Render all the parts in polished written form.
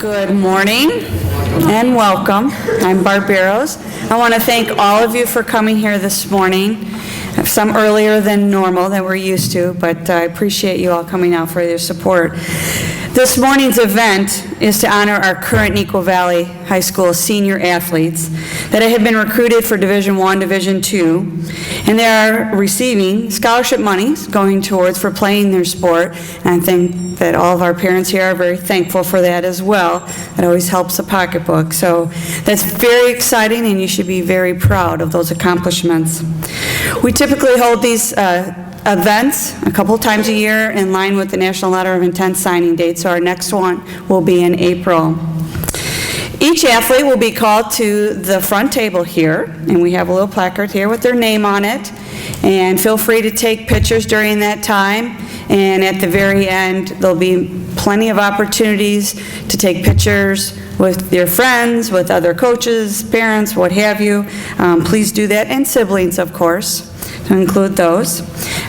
Good morning and welcome. I'm Barb Barrows. I want to thank all of you for coming here this morning. Some earlier than normal that we're used to, but I appreciate you all coming out for your support. This morning's event is to honor our current Neuqua Valley High School senior athletes that have been recruited for Division I, Division II, and they are receiving scholarship monies going towards for playing their sport. And I think that all of our parents here are very thankful for that as well. It always helps the pocketbook. So that's very exciting, and you should be very proud of those accomplishments. We typically hold these events a couple times a year in line with the National Letter of Intent signing date, so our next one will be in April. Each athlete will be called to the front table here, and we have a little placard here with their name on it, and feel free to take pictures during that time, and at the very end there'll be plenty of opportunities to take pictures with your friends, with other coaches, parents, what have you. Please do that, and siblings, of course, to include those.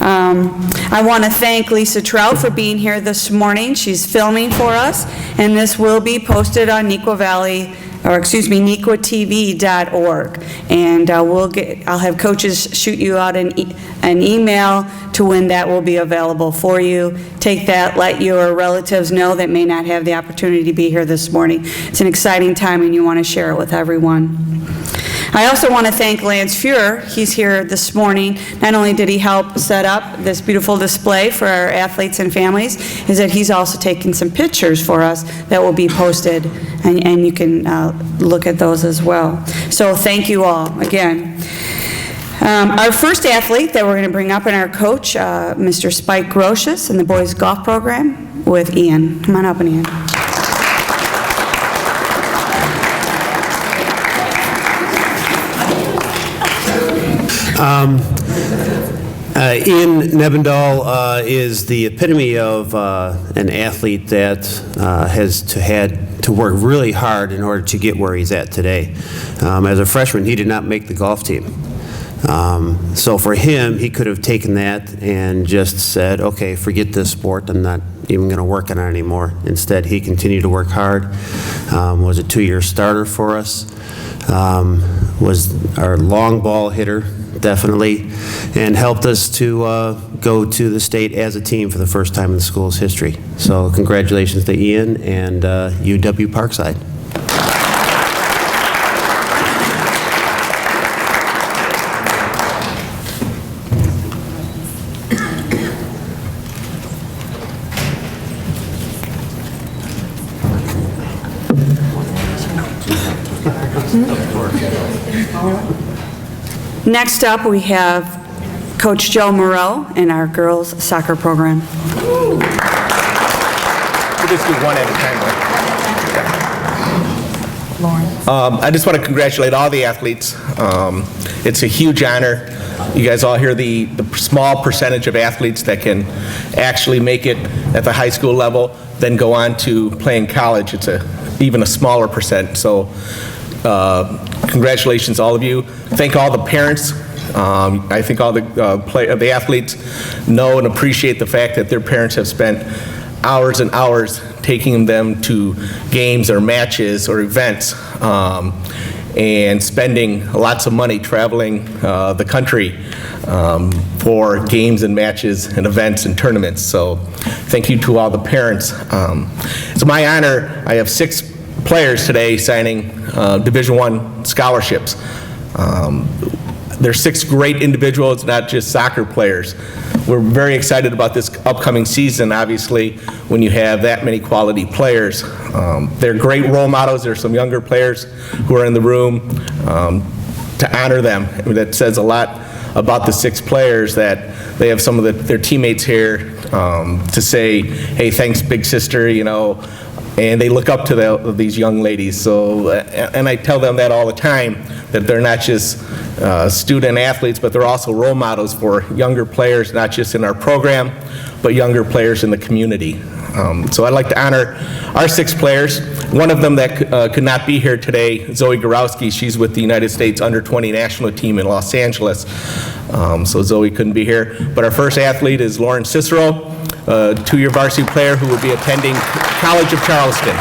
I want to thank Lisa Trout for being here this morning. She's filming for us, and this will be posted on NeuquaTV.org. And I'll have coaches shoot you out an email to when that will be available for you. Take that, let your relatives know that may not have the opportunity to be here this morning. It's an exciting time, and you want to share it with everyone. I also want to thank Lance Fuhrer. He's here this morning. Not only did he help set up this beautiful display for our athletes and families, is that he's also taken some pictures for us that will be posted, and you can look at those as well. So thank you all again. Our first athlete that we're going to bring up, and our coach, Mr. Spike Grotius, in the boys golf program with Ian. Come on up, Ian. Ian Nebendahl is the epitome of an athlete that has had to work really hard in order to get where he's at today. As a freshman, he did not make the golf team. So for him, he could have taken that and just said, okay, forget this sport, I'm not even going to work on it anymore. Instead, he continued to work hard, was a 2-year starter for us, was our long ball hitter, definitely, and helped us to go to the state as a team for the first time in the school's history. So congratulations to Ian and UW Parkside. Next up, we have Coach Joe Moreau in our girls soccer program. We'll just do one at a time, right? I just want to congratulate all the athletes. It's a huge honor. You guys all hear the small percentage of athletes that can actually make it at the high school level, then go on to play in college. It's even a smaller percent. So congratulations, all of you. Thank all the parents. I think all the athletes know and appreciate the fact that their parents have spent hours and hours taking them to games or matches or events, and spending lots of money traveling the country for games and matches and events and tournaments. So thank you to all the parents. It's my honor. I have 6 players today signing Division I scholarships. They're 6 great individuals, not just soccer players. We're very excited about this upcoming season, obviously, when you have that many quality players. They're great role models. There's some younger players who are in the room to honor them. I mean, that says a lot about the 6 players, that they have some of their teammates here to say, hey, thanks, big sister, you know, and they look up to these young ladies. So, and I tell them that all the time, that they're not just student athletes, but they're also role models for younger players, not just in our program, but younger players in the community. So I'd like to honor our 6 players. One of them that could not be here today, Zoey Goralski. She's with the United States Under-20 national team in Los Angeles. So Zoey couldn't be here. But our first athlete is Lauren Cicero, a 2-year varsity player who will be attending College of Charleston.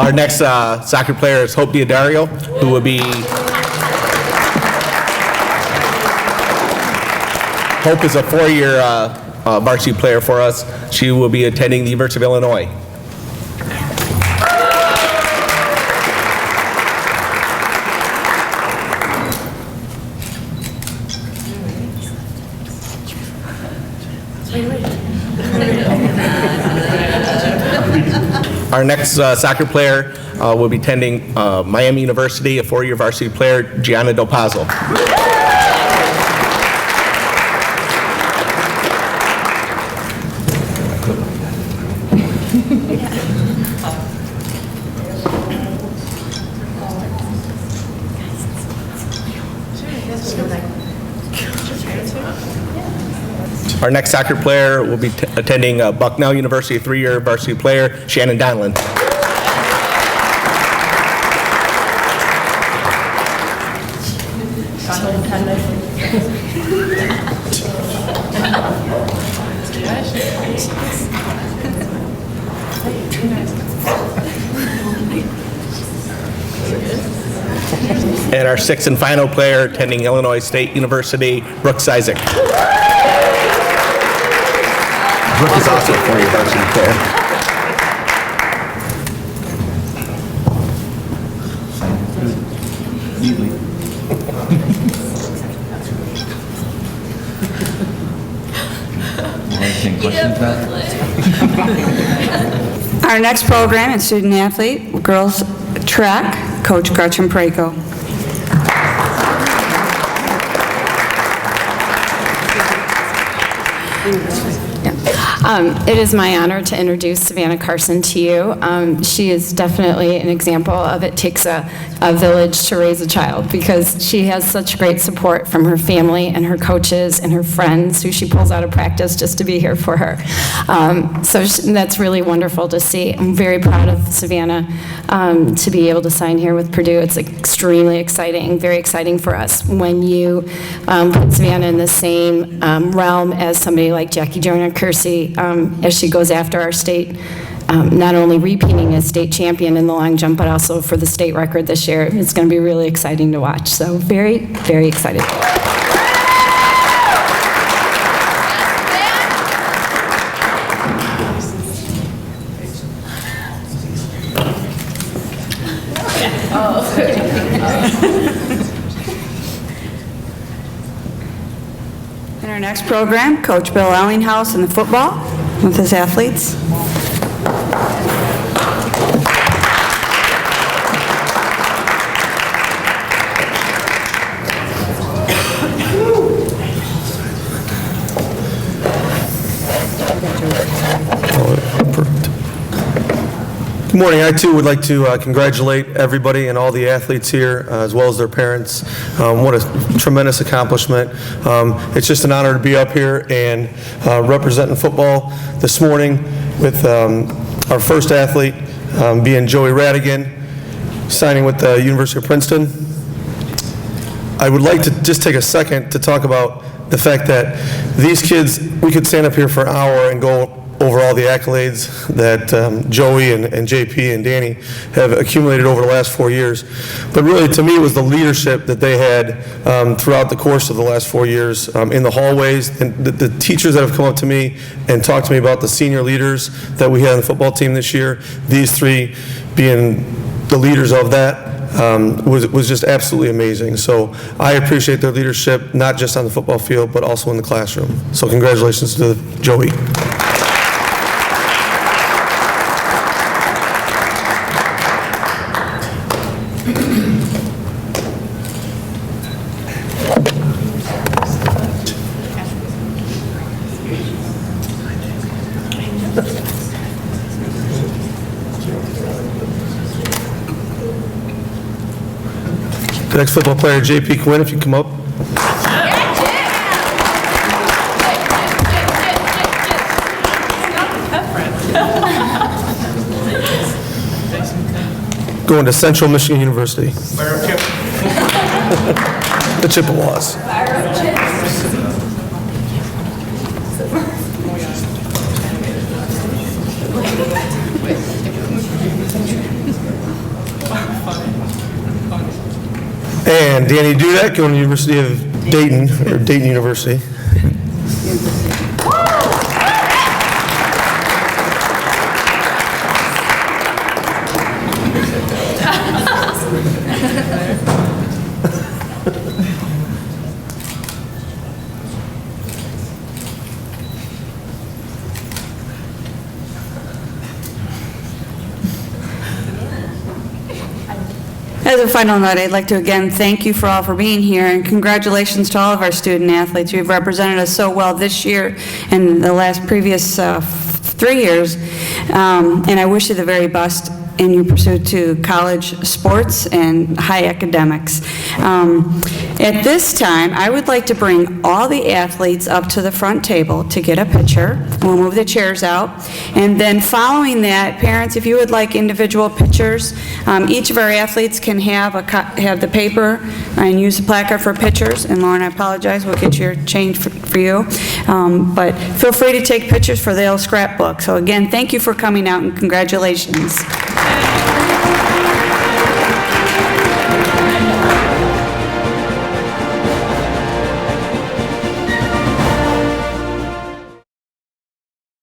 Our next soccer player is Hope Diodario, who will be... Hope is a 4-year varsity player for us. She will be attending the University of Illinois. Our next soccer player will be attending Miami University, a 4-year varsity player, Gianna Del Pazzo. Our next soccer player will be attending Bucknell University, a 3-year varsity player, Shannon Donlan. And our 6th and final player attending Illinois State University, Brooks Isaac. Brooke is also a 4-year varsity player. Our next program is student athlete, girls track, Coach Gretchen Prako. It is my honor to introduce Savannah Carson to you. She is definitely an example of it takes a village to raise a child, because she has such great support from her family and her coaches and her friends who she pulls out of practice just to be here for her. That's really wonderful to see. I'm very proud of Savannah to be able to sign here with Purdue. It's extremely exciting, very exciting for us when you put Savannah in the same realm as somebody like Jackie Joyner-Kersee, as she goes after our state, not only repeating as state champion in the long jump, but also for the state record this year. It's going to be really exciting to watch. So very, very excited. In our next program, Coach Bill Ellinghouse in the football with his athletes. Good morning. I too would like to congratulate everybody and all the athletes here, as well as their parents. What a tremendous accomplishment. It's just an honor to be up here and representing football this morning with our first athlete being Joey Rhadigan, signing with the University of Princeton. I would like to just take a second to talk about the fact that these kids, we could stand up here for an hour and go over all the accolades that Joey and JP and Danny have accumulated over the last 4 years. But really, to me, it was the leadership that they had throughout the course of the last 4 years in the hallways, and the teachers that have come up to me and talked to me about the senior leaders that we had on the football team this year, these three being the leaders of that, was just absolutely amazing. So I appreciate their leadership, not just on the football field, but also in the classroom. So congratulations to Joey. The next football player, JP Quinn, if you come up. Going to Central Michigan University. The Chippewas. And Danny Dudek, going to the University of Dayton, or Dayton University. As a final note, I'd like to again thank you for all for being here, and congratulations to all of our student athletes. You've represented us so well this year and the previous 3 years, and I wish you the very best in your pursuit to college sports and high academics. At this time, I would like to bring all the athletes up to the front table to get a picture. We'll move the chairs out. And then following that, parents, if you would like individual pictures, each of our athletes can have the paper and use the placard for pictures. And Lauren, I apologize, we'll get your change for you. But feel free to take pictures for the old scrapbook. So again, thank you for coming out and congratulations.